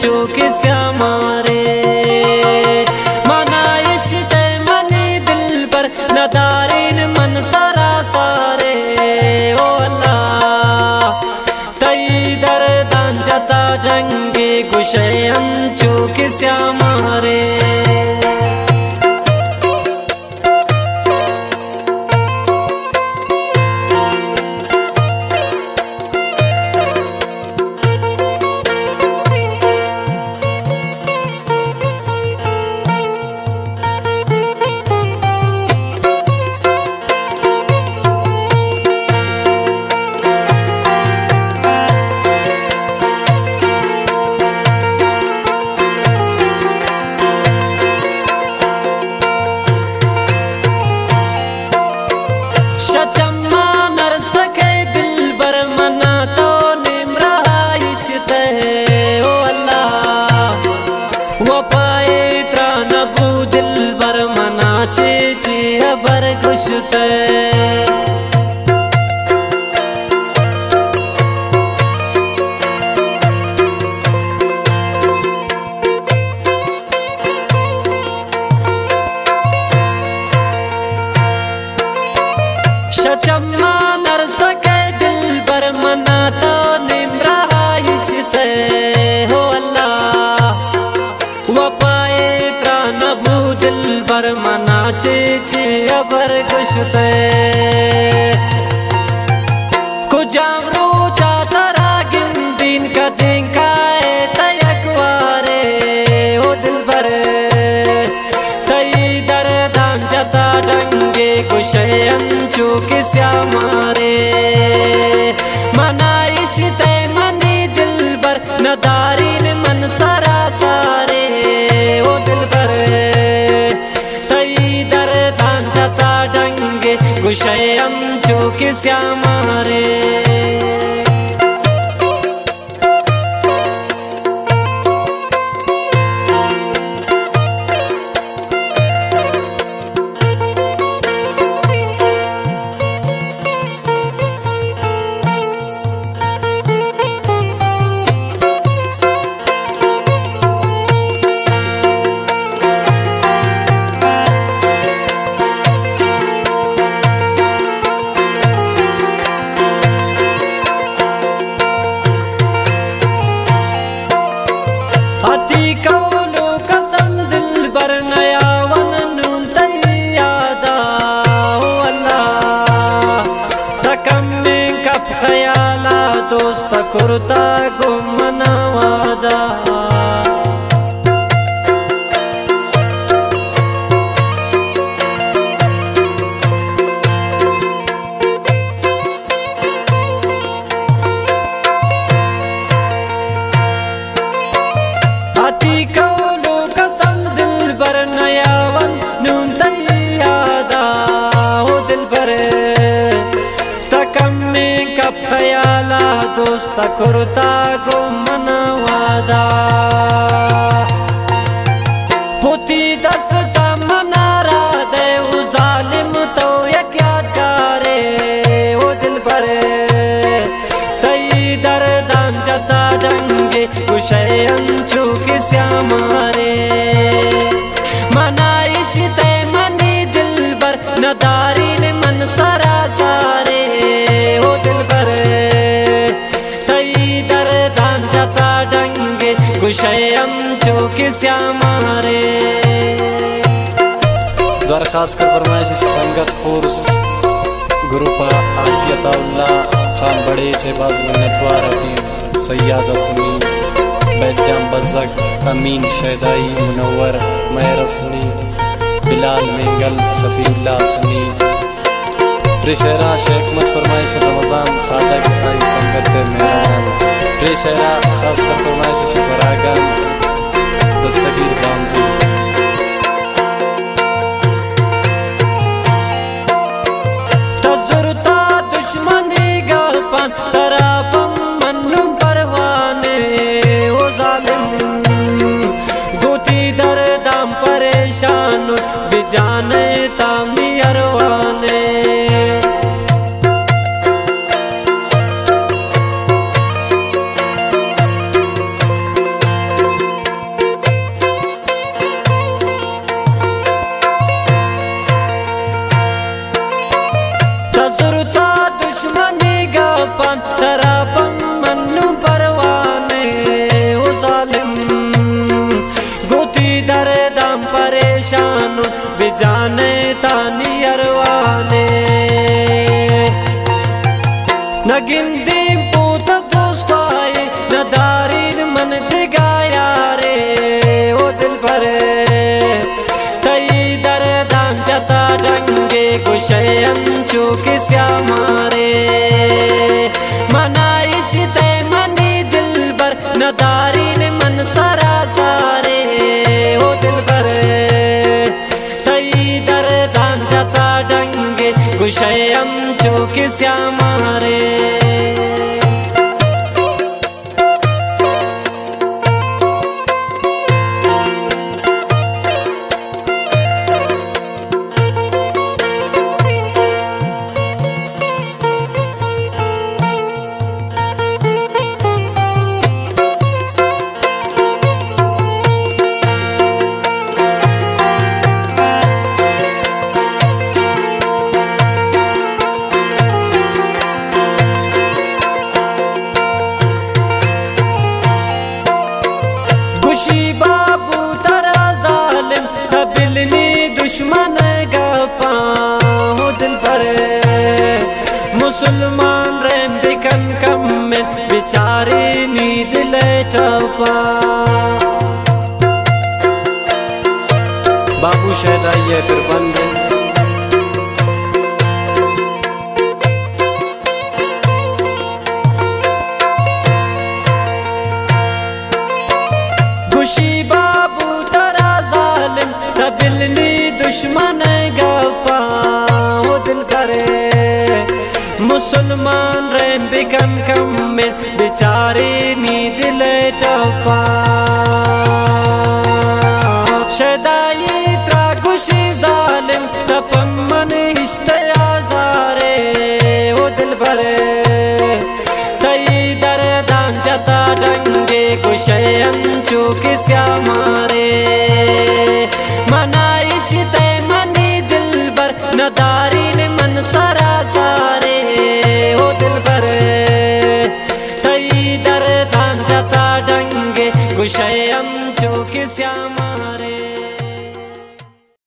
चूक श्यामारे मनाइश ते मनी दिल पर नदारीन मन सारा सारे ओ अल्लाह तई दर्दां जता ढंगे गुशयन चूक श्यामारे शचम्मा नर सके दिल बर मना तो निमराइश ते ओ अल्लाह वो पाए त्रा नबू दिल बर मना चे बर खुश ते शचम्मा नर सके दिल बर मना तो निमराइश ते हो अल्लाह वो पाए त्रा नबू दिल बर मना चे अबर गुशते कुजामरू चातरा गिंदीन का दिखाए तयकवारे ओ दिल बर तई दर्दां जता ढंगे गुशयन चूक श्यामारे मनाइश ते मनी दिल बर नदारीन मन सारा सारे ओ दिल बर तई दर्दां जता ढंगे गुशयन चूक श्यामारे अति कौलो कसम दिल बर नया वन नून तैयादा हो अल्लाह तकम में कब ख्याला दोस्त कुर्ता गुमना वादा अति कौलो कसम दिल बर नया वन नून तैयादा हो दिल बर तकम में कब ख्याला दोस्त कुर्ता गुमना वादा पुती दस्ता मनारा दे उ जालिम तो ये क्या करे ओ दिल बर तई दर्दां जता ढंगे गुशयन चूक श्यामारे मनाइश ते मनी दिल बर नदारीन मन सारा सारे ओ दिल बर तई दर्दां जता ढंगे गुशयन चूक श्यामारे दरखास्त कर फरमाइश संगत फोर्स ग्रुप आसियतउल्लाह खान बड़े छेबाज मिन्नतवार हफीज सैयद असमी बैजाम बज़क अमीन शैदाई मुनव्वर महर असमी बिलाल मेंगल सफ़ीउल्लाह असमी प्रेशरा शेख मच फरमाइश रमज़ान सादक आई संगत मेहमान प्रेशरा खास कर फरमाइश शिफरागन दस्तगीर गांजी तजुरता दुश्मनी गहपन तरापम मन्नु परवाने ओ जालिम गोती दर्दाम परेशान बिजाने तामी अरवाने शान बिजाने तानी अरवाने न गिंदी पूत दोस्ताए न दारीन मन दिगाया रे ओ दिल पर तई दर्दान जता डंगे गुशयन चूक श्यामारे मनाइश ते मनी दिल बर न दारीन मन सरा सारे ओ दिल पर तई दर्दान जता डंगे गुशयन चूक श्यामारे बाबू तरा जालिम तबिलनी दुश्मन गपा हो दिल पर मुसलमान रेम बिकन कम में बेचारे नींद लेटपा बाबू शायद आइए फिर बंद बाबू तरा जालिम तबिलनी दुश्मन गपा वो दिल करे मुसलमान रेम बिकन कम में बेचारे नींद लेटपा शदाई त्रा खुशी जालिम तपमन इश्तियाज़ारे वो दिल भरे तई दर्दान जता डंगे गुशयन चूक श्यामारे मनाइश ते मनी दिल बर न दारीन मन सरा सारे ओ दिल बर तई दर्दान जता डंगे गुशयन चूक श्यामारे।